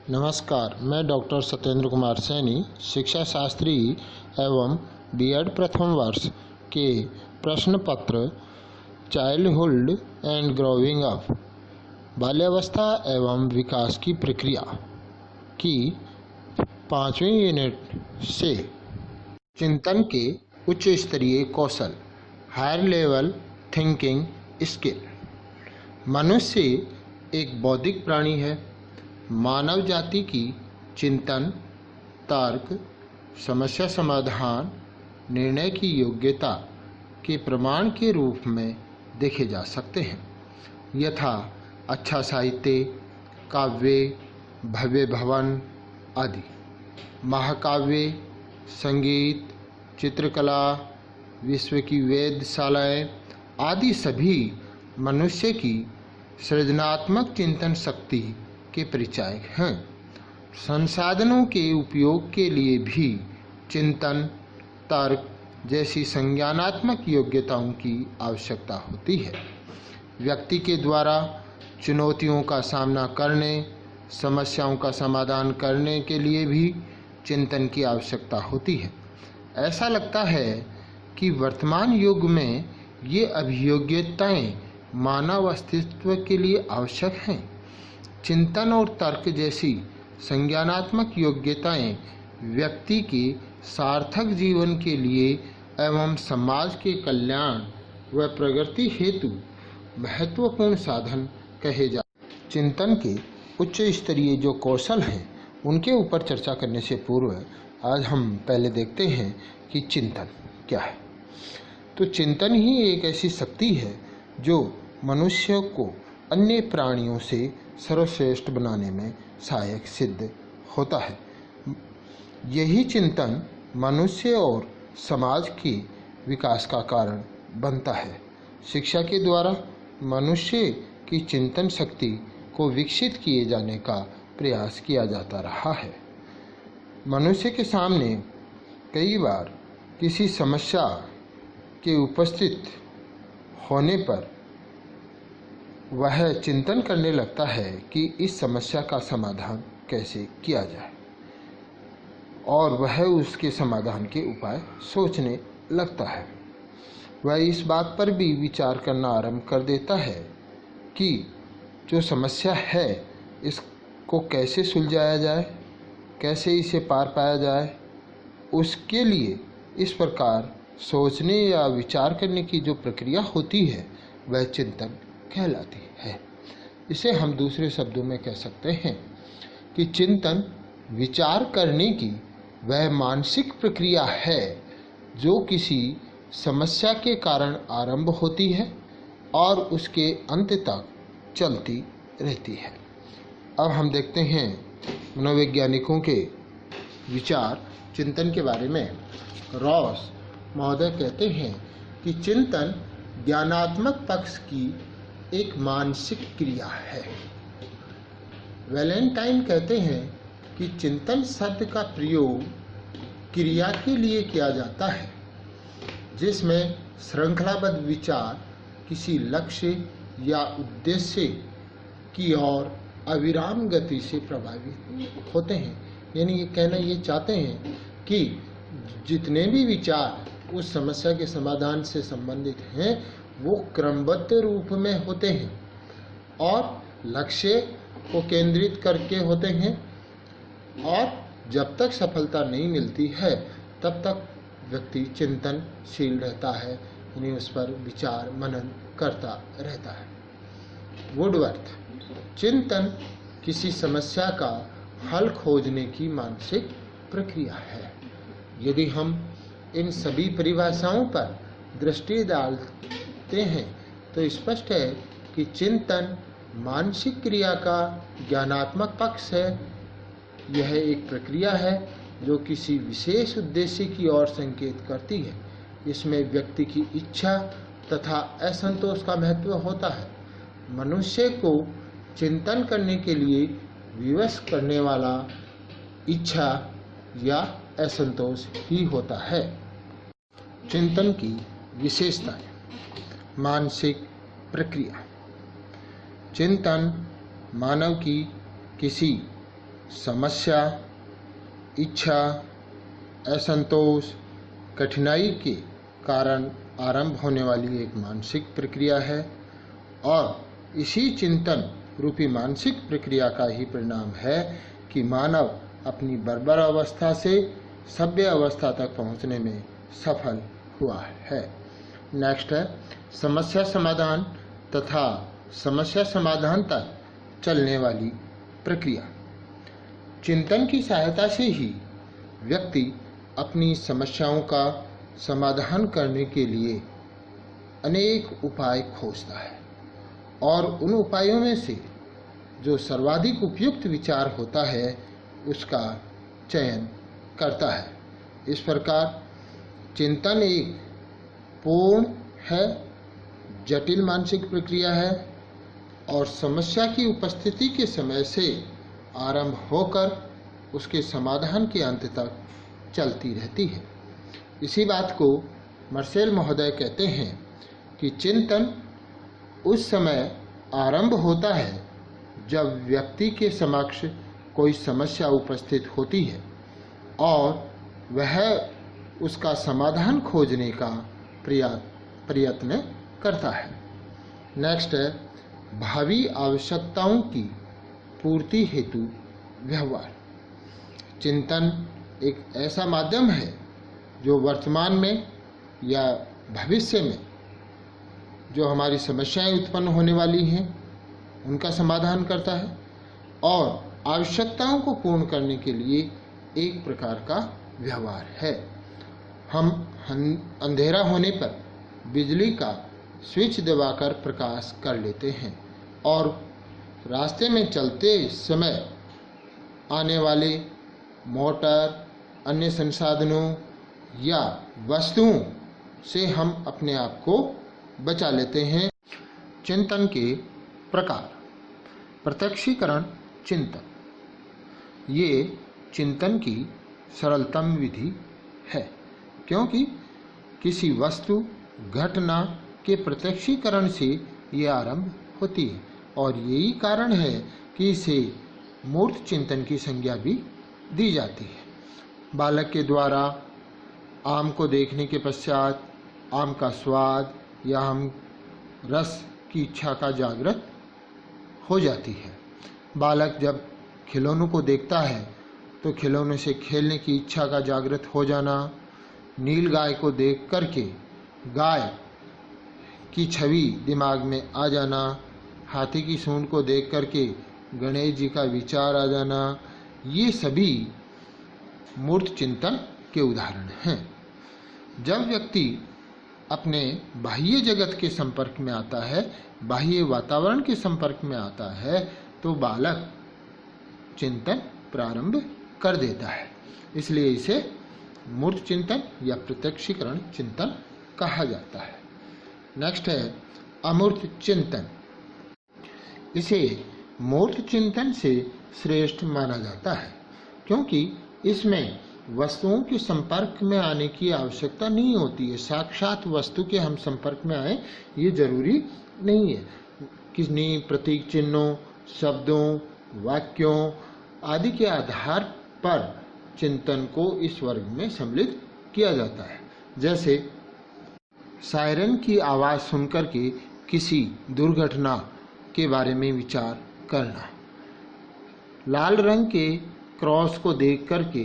नमस्कार, मैं डॉक्टर सत्येंद्र कुमार सैनी, शिक्षा शास्त्री एवं बीएड प्रथम वर्ष के प्रश्न पत्र चाइल्डहुड एंड ग्रोइंग अप बाल्यावस्था एवं विकास की प्रक्रिया की 5वीं यूनिट से चिंतन के उच्च स्तरीय कौशल हायर लेवल थिंकिंग स्किल। मनुष्य एक बौद्धिक प्राणी है। मानव जाति की चिंतन, तर्क, समस्या समाधान, निर्णय की योग्यता के प्रमाण के रूप में देखे जा सकते हैं, यथा अच्छा साहित्य, काव्य, भव्य भवन आदि। महाकाव्य, संगीत, चित्रकला, विश्व की वेधशालाएं आदि सभी मनुष्य की सृजनात्मक चिंतन शक्ति के परिचायक हैं। संसाधनों के उपयोग के लिए भी चिंतन, तर्क जैसी संज्ञानात्मक योग्यताओं की आवश्यकता होती है। व्यक्ति के द्वारा चुनौतियों का सामना करने, समस्याओं का समाधान करने के लिए भी चिंतन की आवश्यकता होती है। ऐसा लगता है कि वर्तमान युग में ये अभियोग्यताएं मानव अस्तित्व के लिए आवश्यक हैं। चिंतन और तर्क जैसी संज्ञानात्मक योग्यताएं व्यक्ति के सार्थक जीवन के लिए एवं समाज के कल्याण व प्रगति हेतु महत्वपूर्ण साधन कहे जाते। चिंतन के उच्च स्तरीय जो कौशल हैं, उनके ऊपर चर्चा करने से पूर्व आज हम पहले देखते हैं कि चिंतन क्या है। तो चिंतन ही एक ऐसी शक्ति है जो मनुष्य को अन्य प्राणियों से सर्वश्रेष्ठ बनाने में सहायक सिद्ध होता है। यही चिंतन मनुष्य और समाज के विकास का कारण बनता है। शिक्षा के द्वारा मनुष्य की चिंतन शक्ति को विकसित किए जाने का प्रयास किया जाता रहा है। मनुष्य के सामने कई बार किसी समस्या के उपस्थित होने पर वह चिंतन करने लगता है कि इस समस्या का समाधान कैसे किया जाए, और वह उसके समाधान के उपाय सोचने लगता है। वह इस बात पर भी विचार करना आरंभ कर देता है कि जो समस्या है इसको कैसे सुलझाया जाए, कैसे इसे पार पाया जाए। उसके लिए इस प्रकार सोचने या विचार करने की जो प्रक्रिया होती है वह चिंतन कहलाती है। इसे हम दूसरे शब्दों में कह सकते हैं कि चिंतन विचार करने की वह मानसिक प्रक्रिया है जो किसी समस्या के कारण आरंभ होती है और उसके अंत तक चलती रहती है। अब हम देखते हैं मनोवैज्ञानिकों के विचार चिंतन के बारे में। रॉस महोदय कहते हैं कि चिंतन ज्ञानात्मक पक्ष की एक मानसिक क्रिया है। वैलेंटाइन कहते हैं कि चिंतन शब्द का प्रयोग क्रिया के लिए किया जाता है जिसमें श्रृंखलाबद्ध विचार किसी लक्ष्य या उद्देश्य की ओर अविराम गति से प्रभावित होते हैं। यानी ये कहना ये चाहते हैं कि जितने भी विचार उस समस्या के समाधान से संबंधित हैं वो क्रमबद्ध रूप में होते हैं और लक्ष्य को केंद्रित करके होते हैं, और जब तक सफलता नहीं मिलती है तब तक व्यक्ति चिंतनशील रहता है, यानी उस पर विचार मनन करता रहता है। वुडवर्थ, चिंतन किसी समस्या का हल खोजने की मानसिक प्रक्रिया है। यदि हम इन सभी परिभाषाओं पर दृष्टि डालते हैं तो स्पष्ट है कि चिंतन मानसिक क्रिया का ज्ञानात्मक पक्ष है। यह एक प्रक्रिया है जो किसी विशेष उद्देश्य की ओर संकेत करती है। इसमें व्यक्ति की इच्छा तथा असंतोष का महत्व होता है। मनुष्य को चिंतन करने के लिए विवश करने वाला इच्छा या असंतोष ही होता है। चिंतन की विशेषताएं। मानसिक प्रक्रिया। चिंतन मानव की किसी समस्या, इच्छा, असंतोष, कठिनाई के कारण आरंभ होने वाली एक मानसिक प्रक्रिया है और इसी चिंतन रूपी मानसिक प्रक्रिया का ही परिणाम है कि मानव अपनी बर्बर अवस्था से सभ्य अवस्था तक पहुंचने में सफल हुआ है। नेक्स्ट है समस्या समाधान तथा समस्या समाधान तक चलने वाली प्रक्रिया। चिंतन की सहायता से ही व्यक्ति अपनी समस्याओं का समाधान करने के लिए अनेक उपाय खोजता है और उन उपायों में से जो सर्वाधिक उपयुक्त विचार होता है उसका चयन करता है। इस प्रकार चिंतन एक पूर्ण है, जटिल मानसिक प्रक्रिया है और समस्या की उपस्थिति के समय से आरंभ होकर उसके समाधान के अंत तक चलती रहती है। इसी बात को मार्शल महोदय कहते हैं कि चिंतन उस समय आरंभ होता है जब व्यक्ति के समक्ष कोई समस्या उपस्थित होती है और वह उसका समाधान खोजने का प्रयत्न करता है। नेक्स्ट है भावी आवश्यकताओं की पूर्ति हेतु व्यवहार। चिंतन एक ऐसा माध्यम है जो वर्तमान में या भविष्य में जो हमारी समस्याएं उत्पन्न होने वाली हैं उनका समाधान करता है और आवश्यकताओं को पूर्ण करने के लिए एक प्रकार का व्यवहार है। हम अंधेरा होने पर बिजली का स्विच दबाकर प्रकाश कर लेते हैं और रास्ते में चलते समय आने वाले मोटर, अन्य संसाधनों या वस्तुओं से हम अपने आप को बचा लेते हैं। चिंतन के प्रकार। प्रत्यक्षीकरण चिंतन ये चिंतन की सरलतम विधि है क्योंकि किसी वस्तु घटना के प्रत्यक्षीकरण से ये आरंभ होती है और यही कारण है कि इसे मूर्त चिंतन की संज्ञा भी दी जाती है। बालक के द्वारा आम को देखने के पश्चात आम का स्वाद या आम रस की इच्छा का जागृत हो जाती है। बालक जब खिलौनों को देखता है तो खिलौनों से खेलने की इच्छा का जागृत हो जाना, नील गाय को देख करके गाय की छवि दिमाग में आ जाना, हाथी की सूंड को देख करके गणेश जी का विचार आ जाना, ये सभी मूर्त चिंतन के उदाहरण हैं। जब व्यक्ति अपने बाह्य जगत के संपर्क में आता है, बाह्य वातावरण के संपर्क में आता है तो बालक चिंतन प्रारंभ कर देता है, इसलिए इसे मूर्त चिंतन या प्रत्यक्षीकरण चिंतन कहा जाता है। नेक्स्ट है अमूर्त चिंतन। इसे मूर्त चिंतन से श्रेष्ठ माना जाता है क्योंकि इसमें वस्तुओं के संपर्क में आने की आवश्यकता नहीं होती है। साक्षात वस्तु के हम संपर्क में आए ये जरूरी नहीं है। किन्हीं प्रतीक चिन्हों, शब्दों, वाक्यों आदि के आधार पर चिंतन को इस वर्ग में सम्मिलित किया जाता है। जैसे सायरन की आवाज़ सुनकर के किसी दुर्घटना के बारे में विचार करना, लाल रंग के क्रॉस को देख करके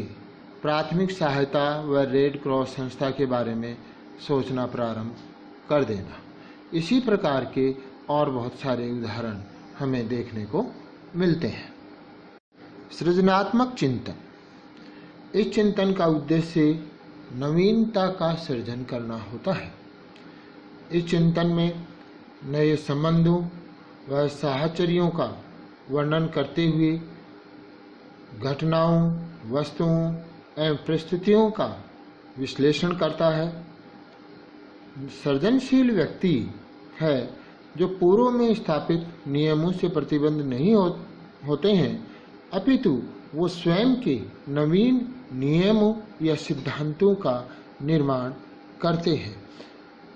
प्राथमिक सहायता व रेड क्रॉस संस्था के बारे में सोचना प्रारंभ कर देना। इसी प्रकार के और बहुत सारे उदाहरण हमें देखने को मिलते हैं। सृजनात्मक चिंतन। इस चिंतन का उद्देश्य नवीनता का सृजन करना होता है। इस चिंतन में नए संबंधों व साहचर्यों का वर्णन करते हुए घटनाओं, वस्तुओं एवं परिस्थितियों का विश्लेषण करता है। सृजनशील व्यक्ति है जो पूर्व में स्थापित नियमों से प्रतिबंध नहीं होते हैं, अपितु वो स्वयं के नवीन नियमों या सिद्धांतों का निर्माण करते हैं।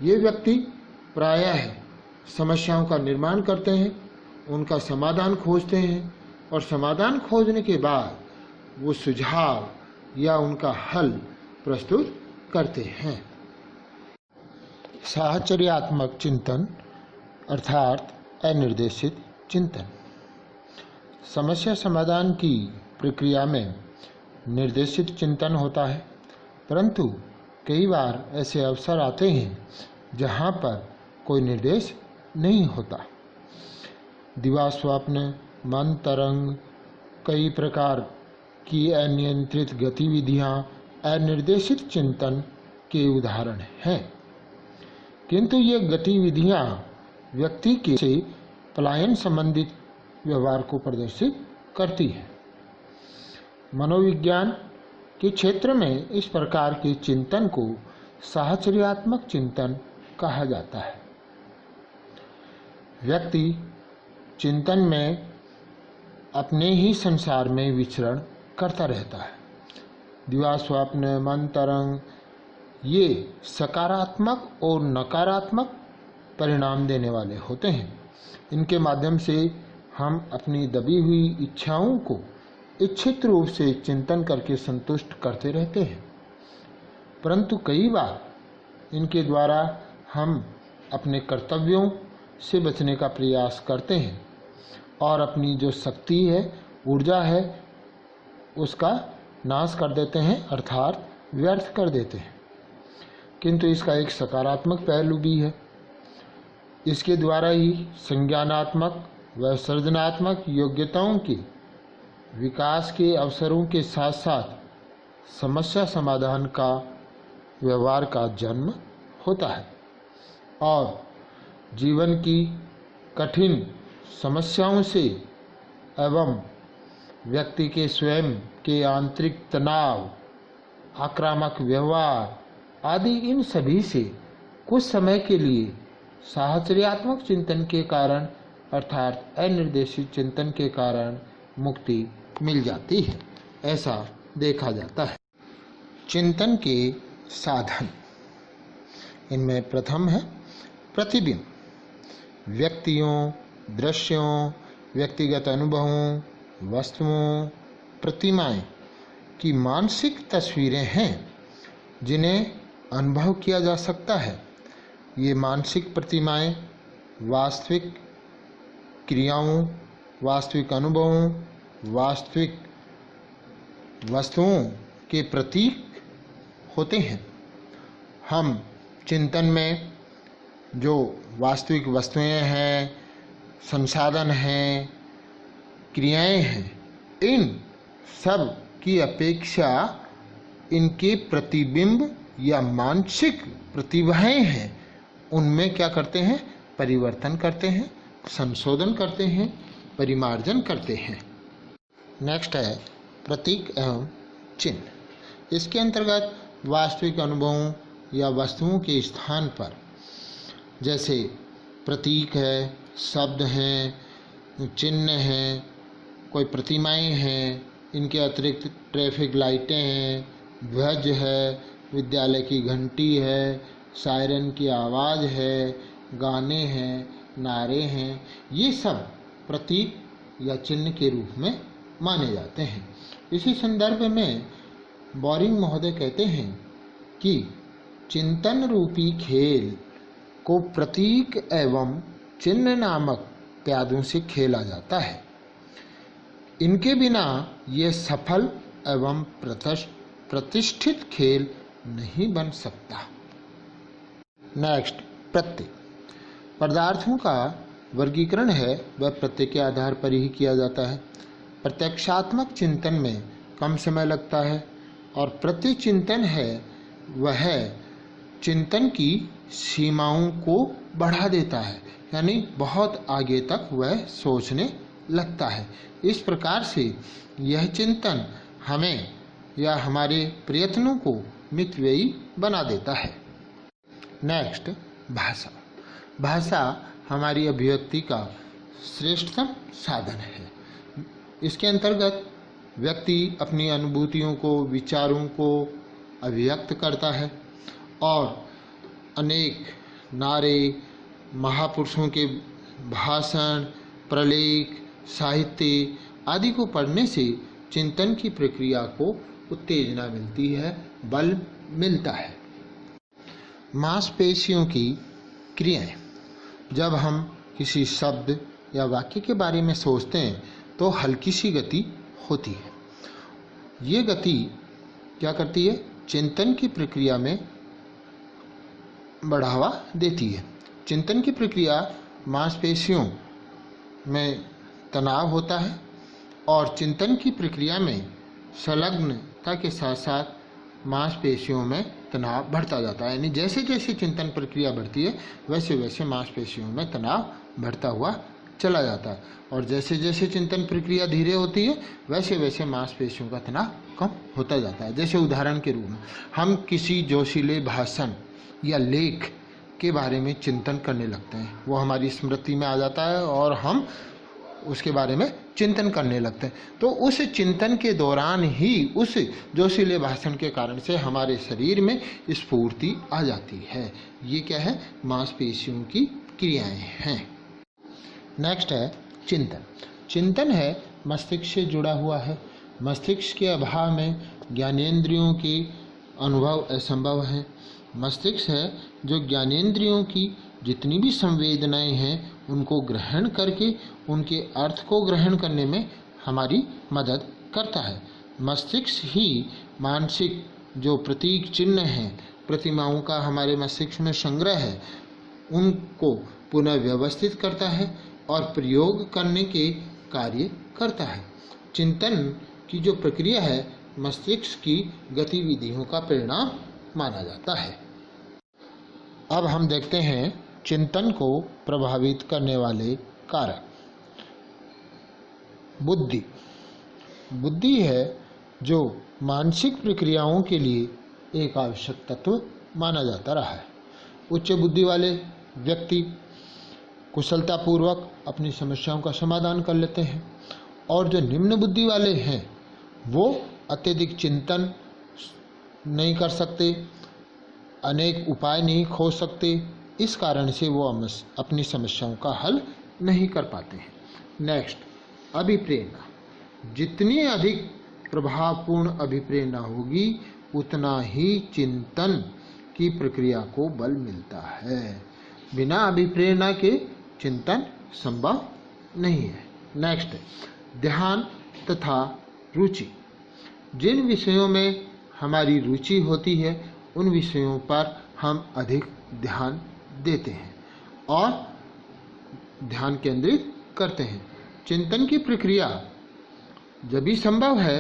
ये व्यक्ति प्रायः समस्याओं का निर्माण करते हैं, उनका समाधान खोजते हैं और समाधान खोजने के बाद वो सुझाव या उनका हल प्रस्तुत करते हैं। साहचर्यात्मक चिंतन अर्थात अनिर्देशित चिंतन। समस्या समाधान की प्रक्रिया में निर्देशित चिंतन होता है, परंतु कई बार ऐसे अवसर आते हैं जहाँ पर कोई निर्देश नहीं होता। दिवा स्वप्न, मन तरंग, कई प्रकार की अनियंत्रित गतिविधियाँ अनिर्देशित चिंतन के उदाहरण हैं, किंतु ये गतिविधियाँ व्यक्ति के से पलायन संबंधित व्यवहार को प्रदर्शित करती है। मनोविज्ञान के क्षेत्र में इस प्रकार के चिंतन को साहचर्यात्मक चिंतन कहा जाता है। व्यक्ति चिंतन में अपने ही संसार में विचरण करता रहता है। दिवा स्वप्न, मन तरंग ये सकारात्मक और नकारात्मक परिणाम देने वाले होते हैं। इनके माध्यम से हम अपनी दबी हुई इच्छाओं को इच्छित रूप से चिंतन करके संतुष्ट करते रहते हैं, परंतु कई बार इनके द्वारा हम अपने कर्तव्यों से बचने का प्रयास करते हैं और अपनी जो शक्ति है, ऊर्जा है, उसका नाश कर देते हैं अर्थात व्यर्थ कर देते हैं। किंतु इसका एक सकारात्मक पहलू भी है। इसके द्वारा ही संज्ञानात्मक व सृजनात्मक योग्यताओं के विकास के अवसरों के साथ साथ समस्या समाधान का व्यवहार का जन्म होता है और जीवन की कठिन समस्याओं से एवं व्यक्ति के स्वयं के आंतरिक तनाव, आक्रामक व्यवहार आदि इन सभी से कुछ समय के लिए साहचर्यात्मक चिंतन के कारण अर्थात अनिर्देशित चिंतन के कारण मुक्ति मिल जाती है, ऐसा देखा जाता है। चिंतन के साधन, इनमें प्रथम है प्रतिबिंब। व्यक्तियों, दृश्यों, व्यक्तिगत अनुभवों, वस्तुओं, प्रतिमाएं की मानसिक तस्वीरें हैं जिन्हें अनुभव किया जा सकता है। ये मानसिक प्रतिमाएं वास्तविक क्रियाओं, वास्तविक अनुभवों, वास्तविक वस्तुओं के प्रतीक होते हैं। हम चिंतन में जो वास्तविक वस्तुएं हैं, संसाधन हैं, क्रियाएं हैं, इन सब की अपेक्षा इनके प्रतिबिंब या मानसिक प्रतिभाएं हैं, उनमें क्या करते हैं? परिवर्तन करते हैं, संशोधन करते हैं, परिमार्जन करते हैं। नेक्स्ट है प्रतीक एवं चिन्ह। इसके अंतर्गत वास्तविक अनुभवों या वस्तुओं के स्थान पर जैसे प्रतीक है, शब्द हैं, चिन्ह हैं, कोई प्रतिमाएं हैं, इनके अतिरिक्त ट्रैफिक लाइटें हैं, ध्वज है, विद्यालय की घंटी है, सायरन की आवाज़ है, गाने हैं, नारे हैं, ये सब प्रतीक या चिन्ह के रूप में माने जाते हैं। इसी संदर्भ में बोरिंग महोदय कहते हैं कि चिंतन रूपी खेल को प्रतीक एवं चिन्ह नामक प्यादों से खेला जाता है। इनके बिना यह सफल एवं प्रतिष्ठित खेल नहीं बन सकता। नेक्स्ट, प्रत्यय। पदार्थों का वर्गीकरण है वह प्रत्यय के आधार पर ही किया जाता है। प्रत्यक्षात्मक चिंतन में कम समय लगता है और प्रत्यय चिंतन है वह चिंतन की सीमाओं को बढ़ा देता है, यानी बहुत आगे तक वह सोचने लगता है। इस प्रकार से यह चिंतन हमें या हमारे प्रयत्नों को मितव्ययी बना देता है। नेक्स्ट, भाषा। भाषा हमारी अभिव्यक्ति का श्रेष्ठतम साधन है। इसके अंतर्गत व्यक्ति अपनी अनुभूतियों को, विचारों को अभिव्यक्त करता है और अनेक नारे, महापुरुषों के भाषण, प्रलेख, साहित्य आदि को पढ़ने से चिंतन की प्रक्रिया को उत्तेजना मिलती है, बल मिलता है। मांसपेशियों की क्रियाएं। जब हम किसी शब्द या वाक्य के बारे में सोचते हैं तो हल्की सी गति होती है। ये गति क्या करती है? चिंतन की प्रक्रिया में बढ़ावा देती है। चिंतन की प्रक्रिया मांसपेशियों में तनाव होता है और चिंतन की प्रक्रिया में संलग्नता के साथ साथ मांसपेशियों में तनाव बढ़ता जाता है। यानी जैसे जैसे चिंतन प्रक्रिया बढ़ती है वैसे वैसे मांसपेशियों में तनाव बढ़ता हुआ चला जाता है और जैसे जैसे चिंतन प्रक्रिया धीरे होती है वैसे वैसे मांसपेशियों का तनाव कम होता जाता है। जैसे उदाहरण के रूप में हम किसी जोशीले भाषण या लेख के बारे में चिंतन करने लगते हैं, वो हमारी स्मृति में आ जाता है और हम उसके बारे में चिंतन करने लगते हैं। तो उस चिंतन के दौरान ही उस जोशीले भाषण के कारण से हमारे शरीर में स्फूर्ति आ जाती है। ये क्या है? मांसपेशियों की क्रियाएं हैं। नेक्स्ट है चिंतन। चिंतन है मस्तिष्क से जुड़ा हुआ है। मस्तिष्क के अभाव में ज्ञानेंद्रियों के अनुभव असंभव है। मस्तिष्क है जो ज्ञानेंद्रियों की जितनी भी संवेदनाएं हैं उनको ग्रहण करके उनके अर्थ को ग्रहण करने में हमारी मदद करता है। मस्तिष्क ही मानसिक जो प्रतीक चिन्ह हैं, प्रतिमाओं का हमारे मस्तिष्क में संग्रह है, उनको पुनः व्यवस्थित करता है और प्रयोग करने के कार्य करता है। चिंतन की जो प्रक्रिया है मस्तिष्क की गतिविधियों का परिणाम माना जाता है। अब हम देखते हैं चिंतन को प्रभावित करने वाले कारक। बुद्धि। बुद्धि है जो मानसिक प्रक्रियाओं के लिए एक आवश्यक तत्व माना जाता रहा है। उच्च बुद्धि वाले व्यक्ति कुशलतापूर्वक अपनी समस्याओं का समाधान कर लेते हैं और जो निम्न बुद्धि वाले हैं वो अत्यधिक चिंतन नहीं कर सकते, अनेक उपाय नहीं खोज सकते, इस कारण से वो अपनी समस्याओं का हल नहीं कर पाते हैं। नेक्स्ट, अभिप्रेरणा। जितनी अधिक प्रभावपूर्ण अभिप्रेरणा होगी उतना ही चिंतन की प्रक्रिया को बल मिलता है। बिना अभिप्रेरणा के चिंतन संभव नहीं है। नेक्स्ट, ध्यान तथा रुचि। जिन विषयों में हमारी रुचि होती है उन विषयों पर हम अधिक ध्यान देते हैं और ध्यान केंद्रित करते हैं। चिंतन की प्रक्रिया जब भी संभव है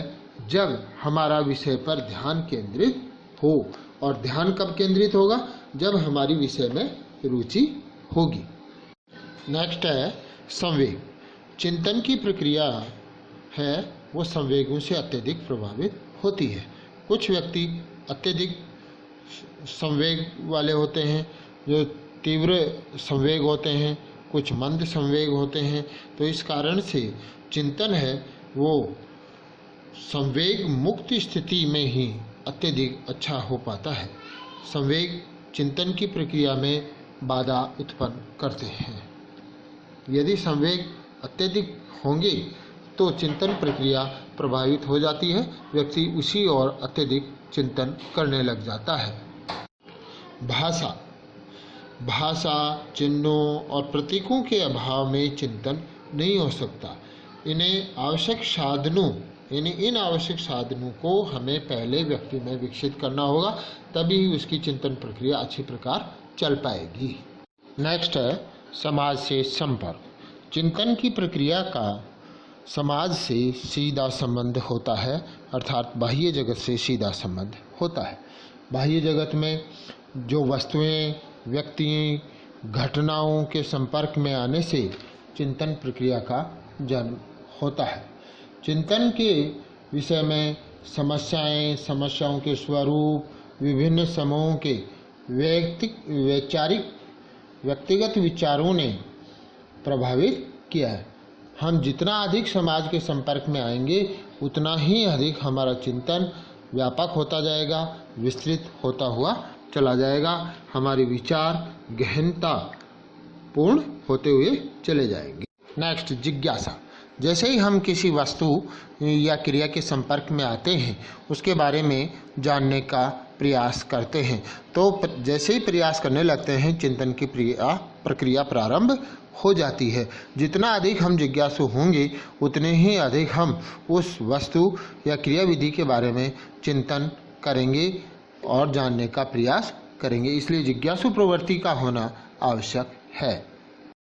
जब हमारा विषय पर ध्यान केंद्रित हो, और ध्यान कब केंद्रित होगा? जब हमारी विषय में रुचि होगी। नेक्स्ट है संवेग। चिंतन की प्रक्रिया है वो संवेगों से अत्यधिक प्रभावित होती है। कुछ व्यक्ति अत्यधिक संवेग वाले होते हैं, जो तीव्र संवेग होते हैं, कुछ मंद संवेग होते हैं। तो इस कारण से चिंतन है वो संवेग मुक्त स्थिति में ही अत्यधिक अच्छा हो पाता है। संवेग चिंतन की प्रक्रिया में बाधा उत्पन्न करते हैं। यदि संवेग अत्यधिक होंगे तो चिंतन प्रक्रिया प्रभावित हो जाती है, व्यक्ति उसी ओर अत्यधिक चिंतन करने लग जाता है। भाषा। भाषा, चिन्हों और प्रतीकों के अभाव में चिंतन नहीं हो सकता। इन्हें आवश्यक साधनों इन आवश्यक साधनों को हमें पहले व्यक्ति में विकसित करना होगा, तभी उसकी चिंतन प्रक्रिया अच्छी प्रकार चल पाएगी। नेक्स्ट है समाज से संपर्क। चिंतन की प्रक्रिया का समाज से सीधा संबंध होता है, अर्थात बाह्य जगत से सीधा संबंध होता है। बाह्य जगत में जो वस्तुएं, व्यक्ति, घटनाओं के संपर्क में आने से चिंतन प्रक्रिया का जन्म होता है। चिंतन के विषय में समस्याएं, समस्याओं के स्वरूप, विभिन्न समूहों के व्यक्तिगत विचारों ने प्रभावित किया है। हम जितना अधिक समाज के संपर्क में आएंगे उतना ही अधिक हमारा चिंतन व्यापक होता जाएगा, विस्तृत होता हुआ चला जाएगा, हमारे विचार गहनता पूर्ण होते हुए चले जाएंगे। नेक्स्ट, जिज्ञासा। जैसे ही हम किसी वस्तु या क्रिया के संपर्क में आते हैं उसके बारे में जानने का प्रयास करते हैं। तो जैसे ही प्रयास करने लगते हैं चिंतन की प्रक्रिया प्रारंभ हो जाती है। जितना अधिक हम जिज्ञासु होंगे उतने ही अधिक हम उस वस्तु या क्रिया विधि के बारे में चिंतन करेंगे और जानने का प्रयास करेंगे। इसलिए जिज्ञासु प्रवृत्ति का होना आवश्यक है।